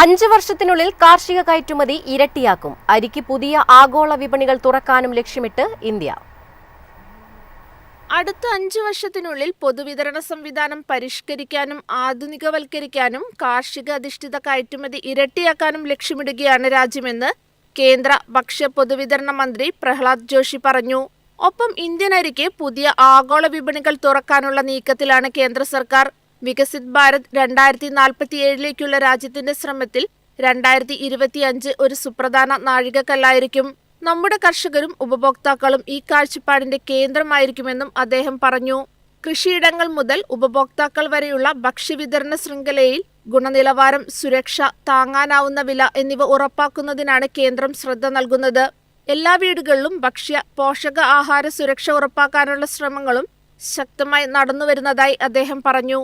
5 വർഷത്തിനുള്ളിൽ കാർഷിക കയറ്റുമതി ഇരട്ടിയാക്കും. അരിക്ക് പുതിയ ആഗോള വിപണികൾ തുറക്കാനും ലക്ഷ്യമിട്ട് ഇന്ത്യ. അടുത്ത 5 വർഷത്തിനുള്ളിൽ പൊതുവിതരണ സംവിധാനം പരിഷ്കരിക്കാനും ആധുനികവൽക്കരിക്കാനും കാർഷിക അധിഷ്ഠിത കയറ്റുമതി ഇരട്ടിയാക്കാനും ലക്ഷ്യമിടുകയാണ് രാജ്യമെന്ന് കേന്ദ്ര ഭക്ഷ്യ പൊതുവിതരണ മന്ത്രി പ്രഹ്ലാദ് ജോഷി പറഞ്ഞു. ഒപ്പം ഇന്ത്യൻ അരിക്ക് പുതിയ ആഗോള വിപണികൾ തുറക്കാനുള്ള നീക്കത്തിലാണ് കേന്ദ്ര സർക്കാർ. വികസിത് ഭാരത് 2047ലേക്കുള്ള രാജ്യത്തിന്റെ ശ്രമത്തിൽ 2025 ഒരു സുപ്രധാന നാഴികക്കല്ലായിരിക്കും. നമ്മുടെ കർഷകരും ഉപഭോക്താക്കളും ഈ കാഴ്ചപ്പാടിന്റെ കേന്ദ്രമായിരിക്കുമെന്നും അദ്ദേഹം പറഞ്ഞു. കൃഷിയിടങ്ങൾ മുതൽ ഉപഭോക്താക്കൾ വരെയുള്ള ഭക്ഷ്യവിതരണ ശൃംഖലയിൽ ഗുണനിലവാരം, സുരക്ഷ, താങ്ങാനാവുന്ന വില എന്നിവ ഉറപ്പാക്കുന്നതിനാണ് കേന്ദ്രം ശ്രദ്ധ നൽകുന്നത്. എല്ലാ വീടുകളിലും ഭക്ഷ്യ പോഷക ആഹാര സുരക്ഷ ഉറപ്പാക്കാനുള്ള ശ്രമങ്ങളും ശക്തമായി നടന്നുവരുന്നതായി അദ്ദേഹം പറഞ്ഞു.